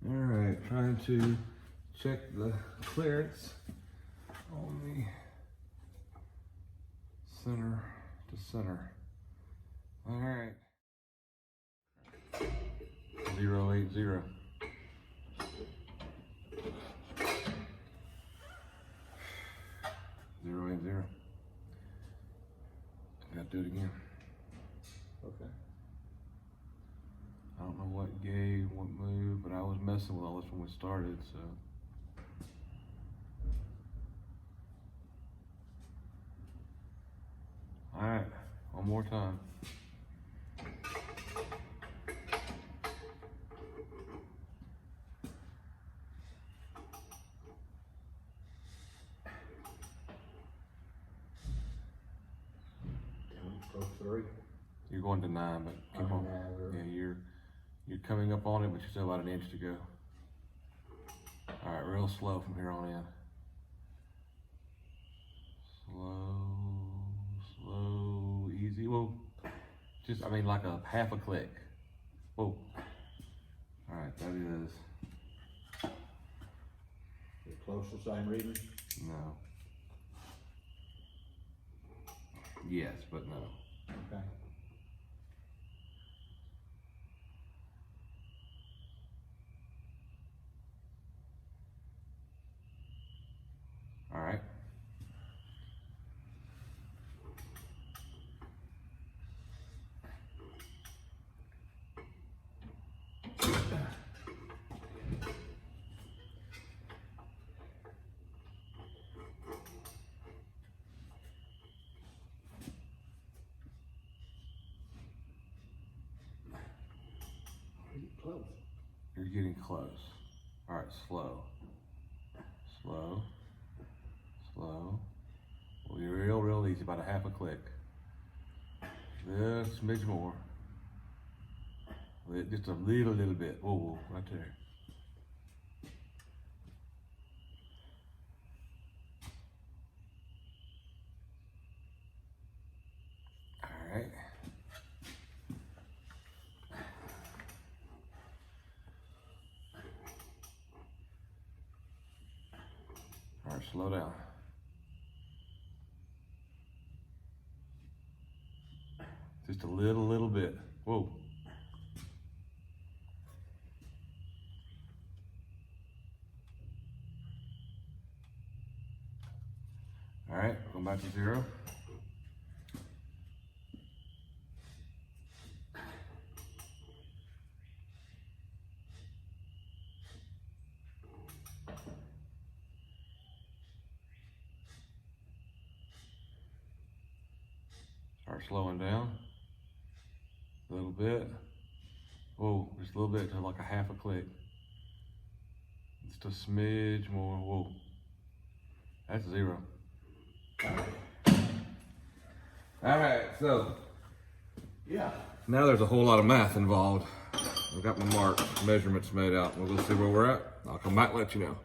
All right, trying to check the clearance on the center to center. All right. 080. 080. Gotta do it again. Okay. I don't know what gave, what moved, but I was messing with all this when we started, so. All right, one more time. You're going to 9, but keep on. Yeah, you're coming up on it, but you still about an inch to go. All right, real slow from here on in. Slow, easy. Whoa, just, I mean, like a half a click. Whoa. All right, that is. You're close to the same reading? No. Yes, but no. Okay. All right. Close. You're getting close. All right, slow. Slow. Slow. Well, you're real easy, about a half a click. Just a smidge more. Just a little bit. Whoa, right there. All right. All right, slow down. Just a little bit. Whoa. All right, going back to 0. Start slowing down a little bit. Whoa, just a little bit to like a half a click. Just a smidge more. Whoa, that's 0. All right, so Yeah. now there's a whole lot of math involved. I've got my marks, measurements made out. We'll go see where we're at. I'll come back and let you know.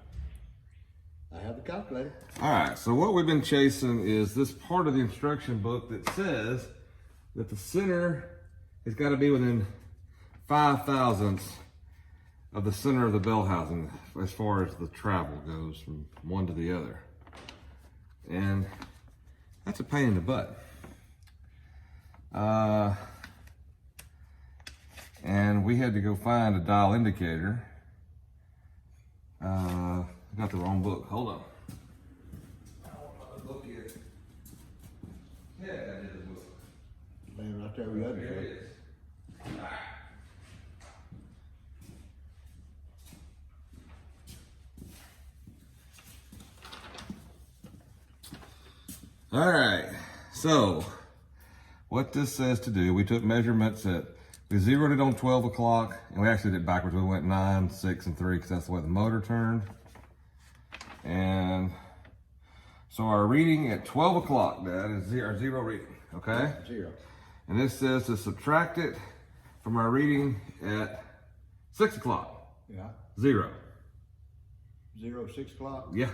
I have the calculator. All right, so what we've been chasing is this part of the instruction book that says that the center has got to be within 5 thousandths of the center of the bell housing as far as the travel goes from one to the other. And that's a pain in the butt. And we had to go find a dial indicator. I got the wrong book. Hold on. I want another book here. Yeah, that is a book. Laying right there with the other. There it is. All right, so what this says to do, we took measurements we zeroed it on 12 o'clock, and we actually did it backwards. We went 9, 6, and 3, because that's the way the motor turned. And so our reading at 12 o'clock, Dad, is zero reading, okay? 0. And this says to subtract it from our reading at 6 o'clock. Yeah. 0. 0, 6 o'clock. Yeah.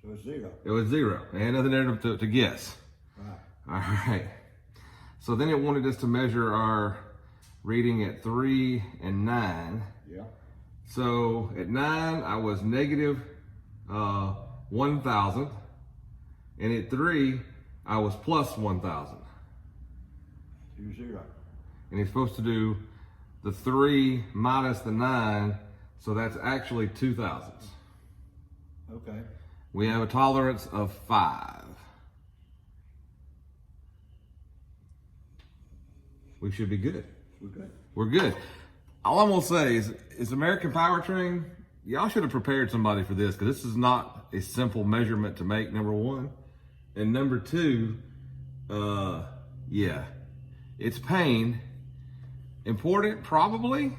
So it's 0. It was 0. And nothing there to guess. Right. All right. So then it wanted us to measure our reading at 3 and 9. Yeah. So at 9, I was negative 1,000. And at 3, I was plus 1,000. 2 0. And he's supposed to do the 3 minus the 9, so that's actually 2 thousandths. Okay. We have a tolerance of 5. We should be good. We're good. We're good. All I'm gonna say is American Powertrain, y'all should have prepared somebody for this, because this is not a simple measurement to make, number one. And number two, yeah, it's pain. Important, probably.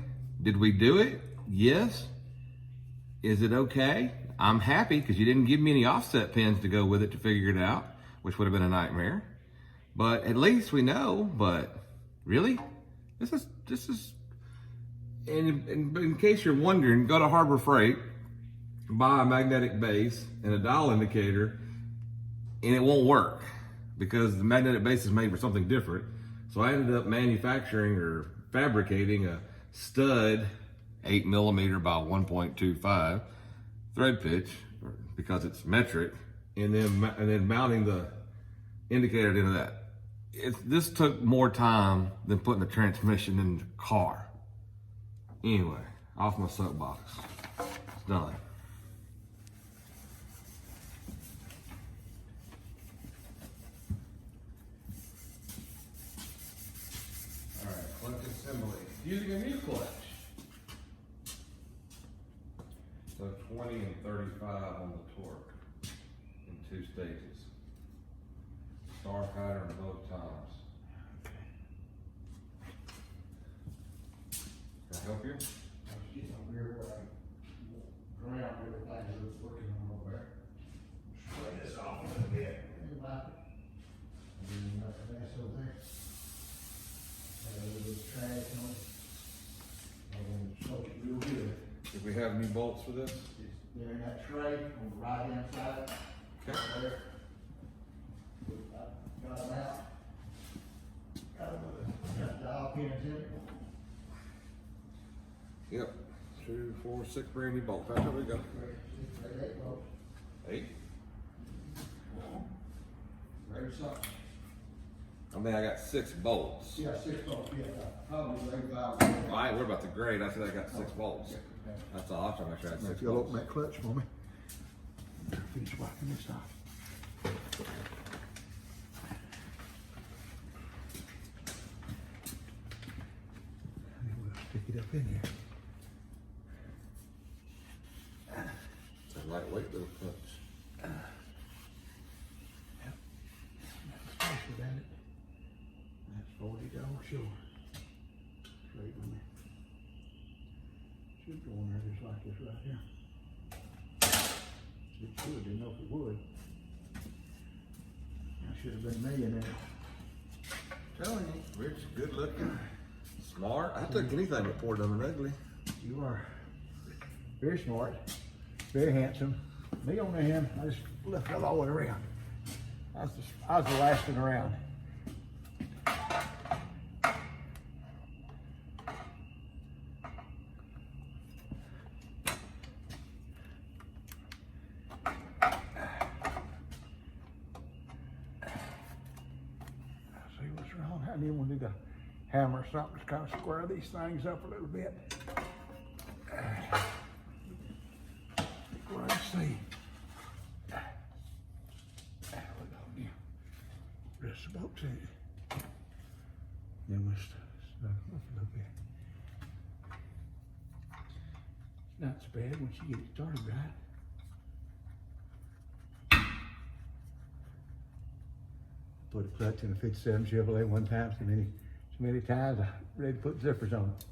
Did we do it? Yes. Is it okay? I'm happy, because you didn't give me any offset pins to go with it to figure it out, which would have been a nightmare. But at least we know. But really, this is, and in case you're wondering, go to Harbor Freight, buy a magnetic base and a dial indicator, and it won't work because the magnetic base is made for something different. So I ended up manufacturing or fabricating a stud 8mm by 1.25 thread pitch, because it's metric, and then mounting the indicator into that. This took more time than putting the transmission in the car. Anyway, off my soapbox. It's done. All right, clutch assembly. Using a new clutch. So 20 and 35 on the torque in 2 stages. Star pattern both times. Can I help you? Do we have new bolts for this? They're in that tray on the right hand side. Okay. There. Got them out. Got the dial pins in it. Yep. 2, 4, 6 brand new bolts. That's what we got. 8. Ready, son? I mean, I got 6 bolts. Yeah, 6 bolts, yeah, probably 85. I ain't worried about the grade. I said I got 6 bolts. That's all. I'm trying to make sure I had 6 If you'll bolts. open that clutch for me. Finish wiping this off. And then we'll stick it up in here. It's a lightweight little clutch. Special about it. That's $40 short. Straight with me. Should go on there just like this right here. It should, didn't know if it would. I should have been a millionaire. Telling you, Rich, good looking, smart. I took anything but poor, dumb, and ugly. You are very smart, very handsome. Me on the hand, I just left it all the way around. I was the last one around. See what's wrong? I need one to do the hammer or something to kind of square these things up a little bit. What I see. Rest the bolts in it. Then we'll snug them up a little bit. It's not so bad once you get it started right. Put a clutch in a 57 Chevrolet one time so many times I ready to put zippers on it.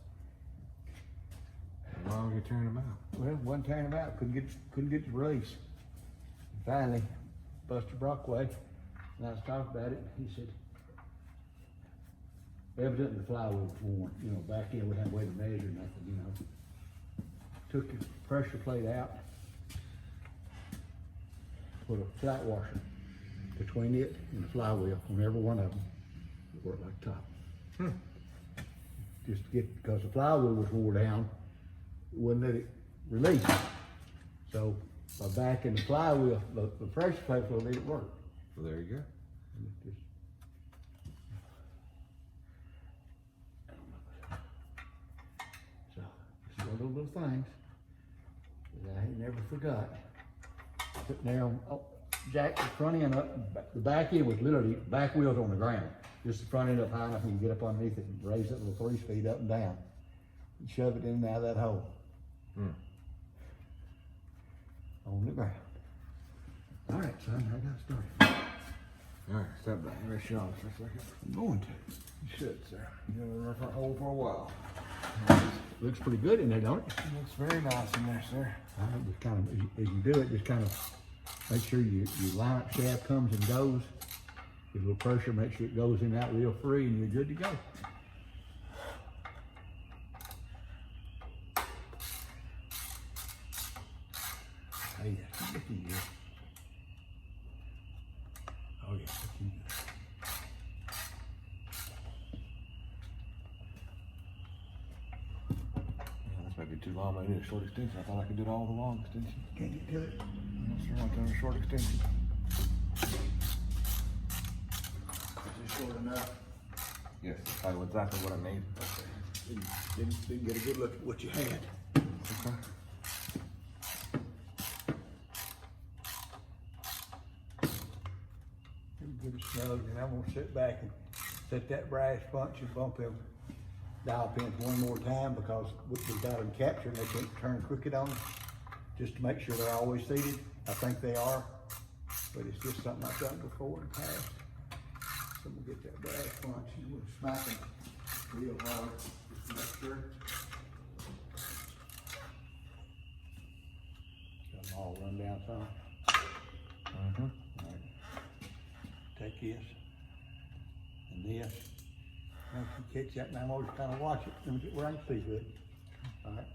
Why are you turning them out? Well, one time out, couldn't get the release. And finally, Buster Brockway, and I was talking about it, he said, evidently the flywheel was worn, you know, back in, we hadn't way to measure nothing, you know. Took the pressure plate out, put a flat washer between it and the flywheel on every one of them. It worked like top. Just to get, because the flywheel was wore down, wouldn't let it release. So by backing the flywheel, the pressure plate will let it work. Well, there you go. And it just- So it's one of those little things that I ain't never forgot. Sitting there on, jack the front end up, the back end was literally back wheels on the ground. Just the front end up high enough you can get up underneath it and raise that little 3-speed up and down. And shove it in and out of that hole. On the ground. All right, son, I got started. All right, step back. Let me show for a second. I'm going to. You should, sir. You've been in the front hole for a while. Looks pretty good in there, don't it? It looks very nice in there, sir. Just kind of, as you do it, just kind of make sure your line up shaft comes and goes. Give a little pressure, make sure it goes in and out real free, and you're good to go. Oh yeah, looking good. Oh yeah, looking good. Yeah, this might be too long. I need a short extension. I thought I could do it all with a long extension. Can you do it? No, sir, I'm doing a short extension. Is this short enough? Yes, that's probably exactly what I need. Okay. Didn't get a good look at what you had. Okay. Give it a snug, and I'm gonna sit back and set that brass bunch and bump them dial pins one more time because we've got them captured and they can't turn crooked on them. Just to make sure they're always seated. I think they are, but it's just something I've done before in the past. So I'm gonna get that brass bunch and we'll smack them real hard just to make sure. Got them all run down some. Mm-hmm. All right. Take this and this. Once you catch that, and I'm always kind of watch it. Let me get where I can see good. All right.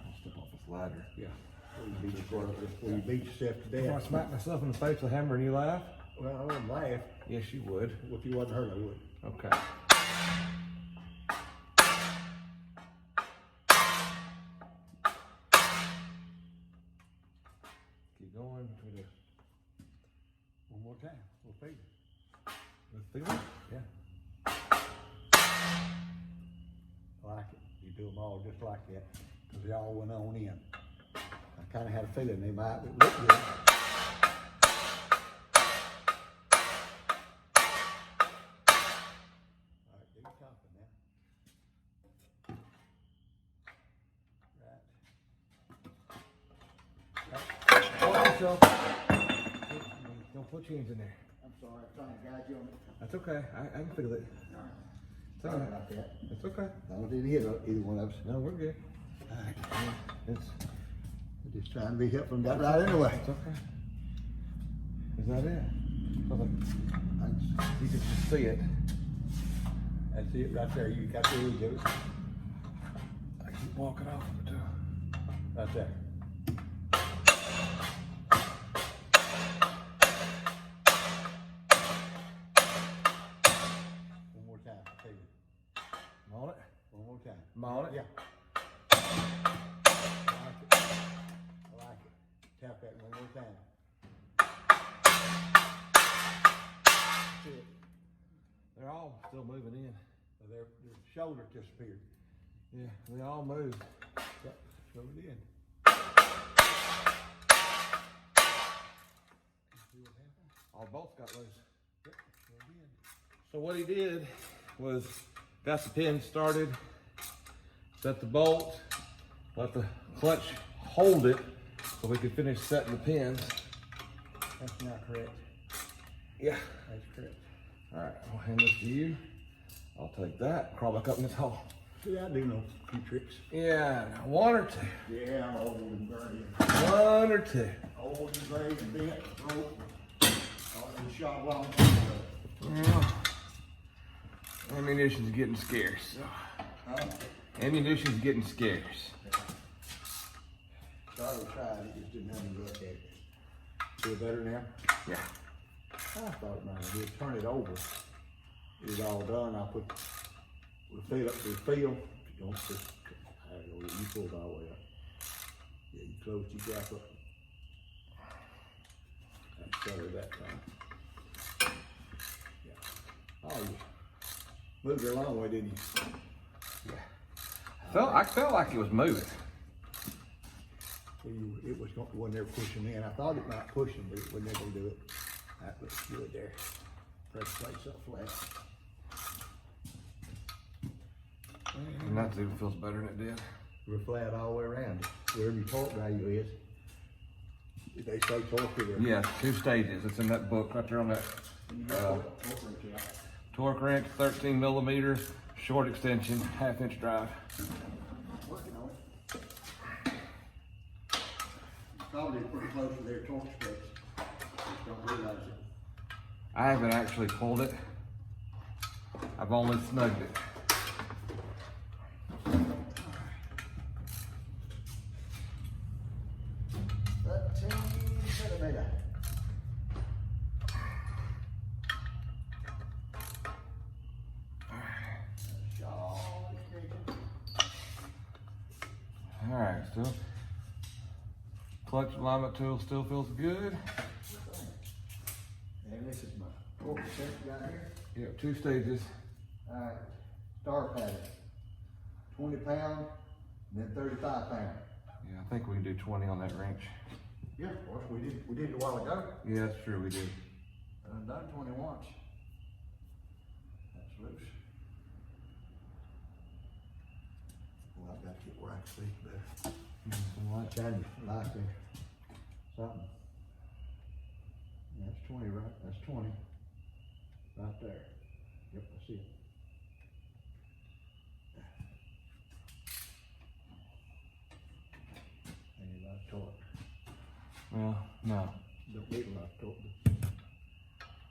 I'll step off this ladder. Yeah. Before you beat yourself to If I death. smack myself in the face with a hammer and you laugh? Well, I wouldn't laugh. Yes, you would. If you wasn't hurt, I would. Okay. Keep going. With it. One more time. We'll feed it. With feeling? Yeah. I like it. You do them all just like that because they all went on in. I kind of had a feeling they might look good. All right, do your topping now. Right. Hold yourself. Don't put your hands in there. I'm sorry, I'm trying to guide you on it. That's okay. I can feel it. All right. It's all Sorry right. about that. It's okay. I didn't hit either one of us. No, we're good. All right. It's We're just trying to be helpful and got right anyway. It's okay. Is that it? I You can just see it. That's it right there. You got the edge of it. I keep walking off of it too. Right there. One more time. Take it. I'm on it. One more time. I'm on it. Yeah. I like it. I like it. Tap that one more time. That's it. They're all still moving in. So their shoulder disappeared. Yeah, they all moved. Yep. Show it in. See what happened? All bolts got loose. Yep. Show it in. So what he did was got the pin started, set the bolt, let the clutch hold it so we could finish setting the pins. That's not correct. Yeah. That's correct. All right, I'll hand this to you. I'll take that, crawl back up in this hole. See, I do know a few tricks. Yeah, one or two. Yeah, I'm old and gray. One or two. Old and gray and bent, broke. All in the shop long. Yeah. Ammunition's getting scarce. Huh? Ammunition's getting scarce. Charlie tried, he just didn't have any luck at it. Feel better now? Yeah. I thought it might have been. Turn it over. It's all done. I'll put the feel up to the feel. Don't just, I don't know, you pull it all the way up. Yeah, you closed your gap up. That's better that time. Yeah. Oh, you moved it a long way, didn't you? I felt like it was moving. It was going, wasn't there pushing in. I thought it might push him, but it would never do it. That looks good there. Press the place up flat. And that even feels better than it did. We're flat all the way around. Wherever your torque value is. Did they say torque or? Yeah, 2 stages. It's in that book right there on that torque wrench, 13 millimeter, short extension, 1/2 inch drive. Working on it. Probably pretty close to their torque specs. Just don't realize it. I haven't actually pulled it. I've only snugged it. All right, still. Clutch alignment tool still feels good. And this is my torque set right here. Yep, 2 stages. All right, star pattern. 20 pound, and then 35 pound. Yeah, I think we can do 20 on that wrench. Yeah, of course, we did it a while ago. Yeah, that's true, we did. I've done 20 once. That's loose. Well, I've got to get where I can see better. Shine your light there. Something. That's 20, right? That's 20. Right there. Yep, I see it. Ain't a lot of torque. Well, no. Don't need a lot of torque.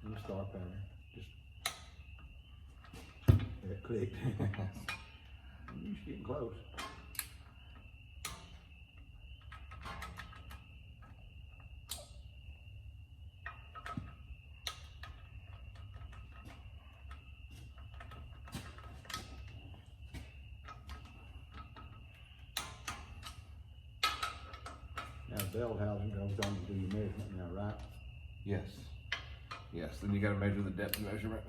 The star pattern. Just that click. You're getting close. Now belt housing goes on to do your measurement now, right? Yes. Yes, then you gotta measure the depth measurement.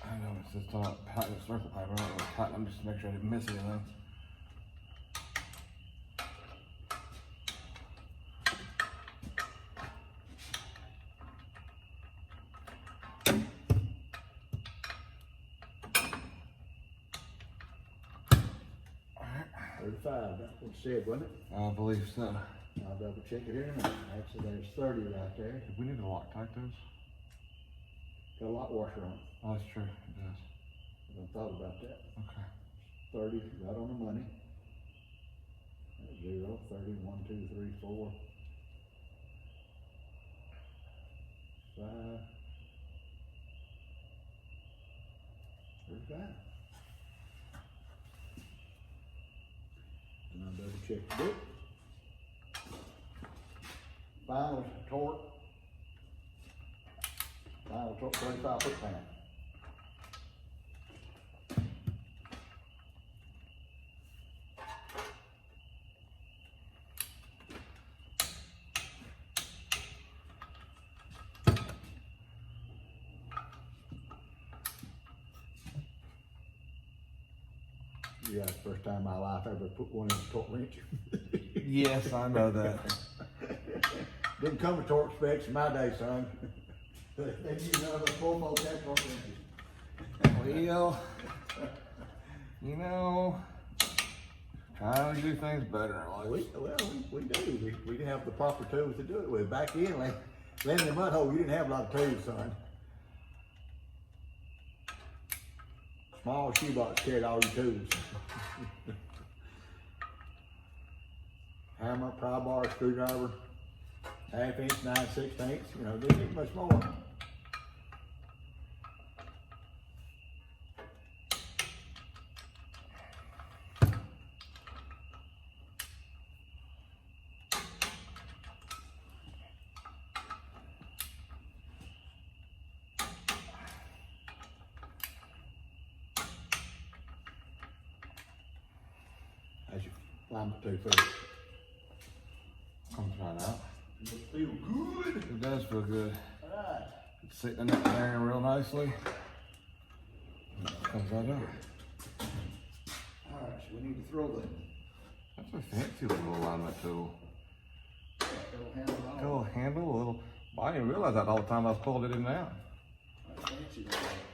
I know it says talking about tighten the circle pipe. I don't know what tighten. I'm just to make sure I didn't miss anything. Alright. 35, that's what it said, wasn't it? I believe so. I'll double check it here in a minute. Actually, there's 30 right there. Do we need to Loctite those? Got a lot washer on it. Oh, that's true. It does. I haven't thought about that. Okay. 30, right on the money. That's 0, 30, 1, 2, 3, 4, 5, 35. And I'll double check the book. Final torque. Final torque 35 foot-pound. Yeah, it's the first time in my life I ever put one in a torque wrench. Yes, I know that. Didn't come with torque specs in my day, son. They use another 4-volt that torque wrenches. Well, you know, trying to do things better in life. We do. We didn't have the proper tools to do it with. Back then, laying in the mud hole, you didn't have a lot of tools, son. Small shoebox carried all your tools. Hammer, pry bar, screwdriver, 1/2 inch, 9/16, you know, didn't need much more. alignment 2 first. I'm trying out. It feel good. It does feel good. Alright. It's sitting in that bearing real nicely. Comes right up. Alright, so we need to throw the That's a fancy little alignment tool. little handle on. Got a little handle, a little. Well, I didn't realize that all the time I was pulling it in and out. That's fancy.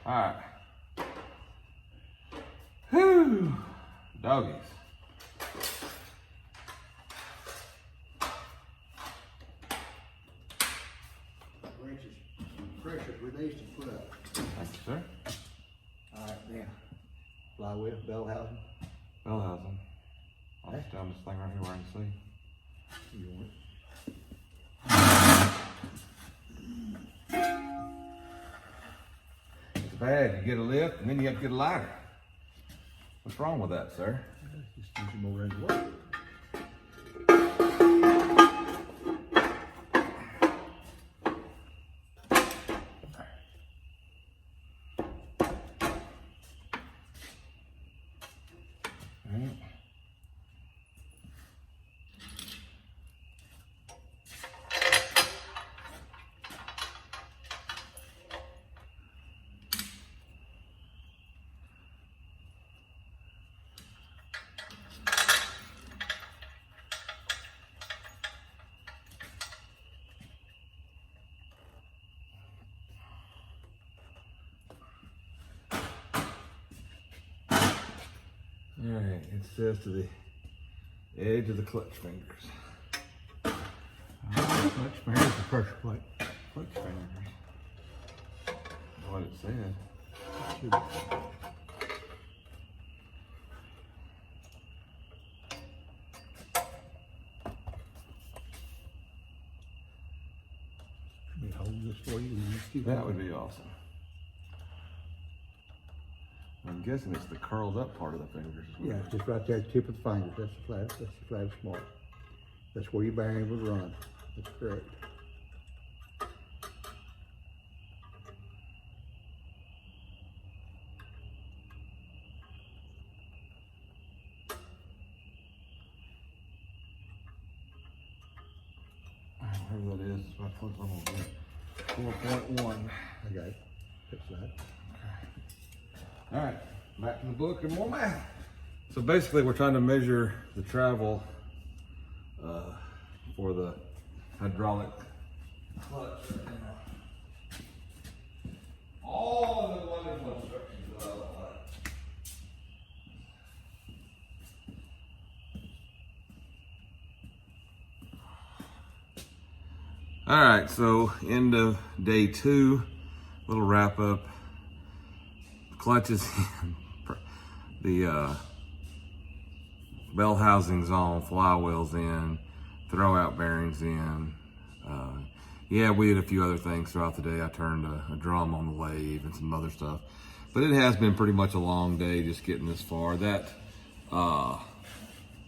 All right. Whew. Doggies. Pressure's released and put up. Thank you, sir. Alright, now, flywheel, bell housing. Bell housing. I'll just down this thing right here where I can see. You want it? It's bad. You get a lift and then you have to get a ladder. What's wrong with that, sir? Just use some more room to work. All right, it says to the edge of the clutch fingers. Clutch fingers, the pressure plate. Clutch fingers. That's what it said. Let me hold this for you. That would be awesome. I'm guessing it's the curled up part of the fingers. Yeah, it's just right there at the tip of the fingers. That's the flattest mark. That's where your bearing would run. That's correct. Whatever that is, it's about 4.1. I got it. Fix that. All right, back to the book and more math. So basically we're trying to measure the travel for the hydraulic clutch right now. All of the wonderful instructions that I like. All right, so end of day 2, little wrap up. Clutch is in, the bell housing's on, flywheel's in, throwout bearings in. Yeah, we did a few other things throughout the day. I turned a drum on the lathe and some other stuff. But it has been pretty much a long day just getting this far. That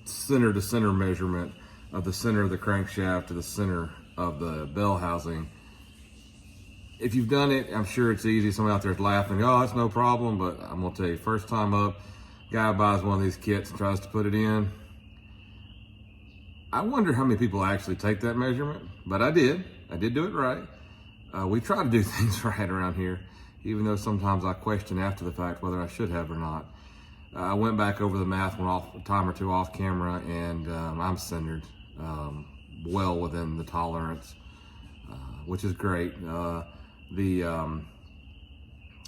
center to center measurement of the center of the crankshaft to the center of the bell housing, if you've done it, I'm sure it's easy. Someone out there is laughing, oh, that's no problem. But I'm gonna tell you, first time up, guy buys one of these kits and tries to put it in. I wonder how many people actually take that measurement, but I did do it right. We try to do things right around here, even though sometimes I question after the fact whether I should have or not. I went back over the math a time or two off camera, and I'm centered well within the tolerance, which is great. The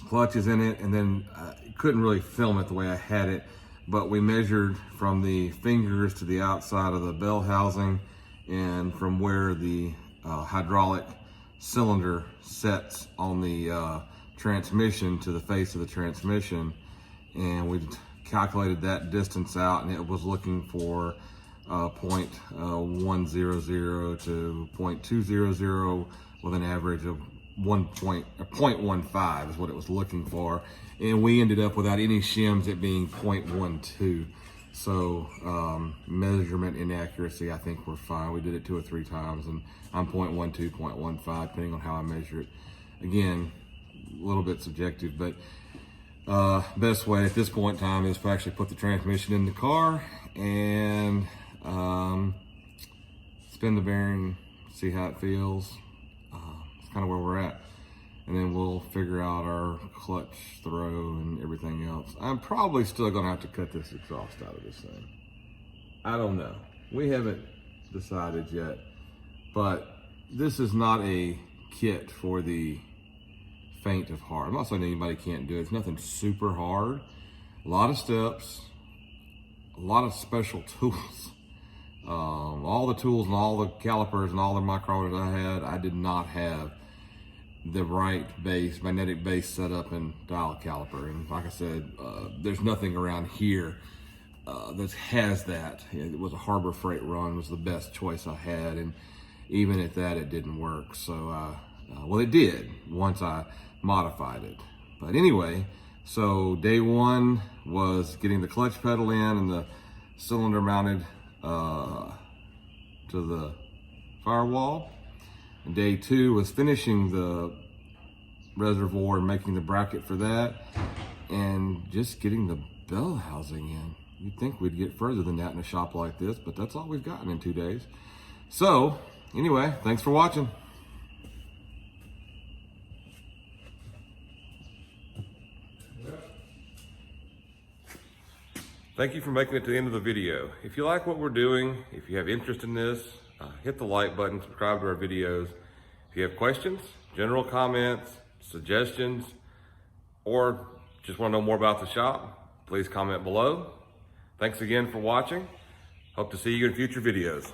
clutch is in it, and then I couldn't really film it the way I had it, but we measured from the fingers to the outside of the bell housing and from where the hydraulic cylinder sets on the transmission to the face of the transmission, and we calculated that distance out, and it was looking for 0.100 to 0.200 with an average of 0.15 is what it was looking for, and we ended up without any shims it being 0.12. So measurement inaccuracy, I think we're fine. We did it 2 or 3 times, and I'm 0.12, 0.15, depending on how I measure it. Again, a little bit subjective, but best way at this point in time is to actually put the transmission in the car and spin the bearing, see how it feels. It's kind of where we're at. And then we'll figure out our clutch throw and everything else. I'm probably still gonna have to cut this exhaust out of this thing. I don't know. We haven't decided yet, but this is not a kit for the faint of heart. I'm not saying anybody can't do it. It's nothing super hard. A lot of steps, a lot of special tools. All the tools and all the calipers and all the micrometers I had, I did not have the right base, magnetic base setup and dial caliper. And like I said, there's nothing around here that has that. It was a Harbor Freight run, was the best choice I had. And even at that, it didn't work. So, well, it did once I modified it. But anyway, so day one was getting the clutch pedal in and the cylinder mounted to the firewall. And day two was finishing the reservoir and making the bracket for that and just getting the bell housing in. You'd think we'd get further than that in a shop like this, but that's all we've gotten in 2 days. So anyway, thanks for watching. Thank you for making it to the end of the video. If you like what we're doing, if you have interest in this, hit the like button, subscribe to our videos. If you have questions, general comments, suggestions, or just want to know more about the shop, please comment below. Thanks again for watching. Hope to see you in future videos.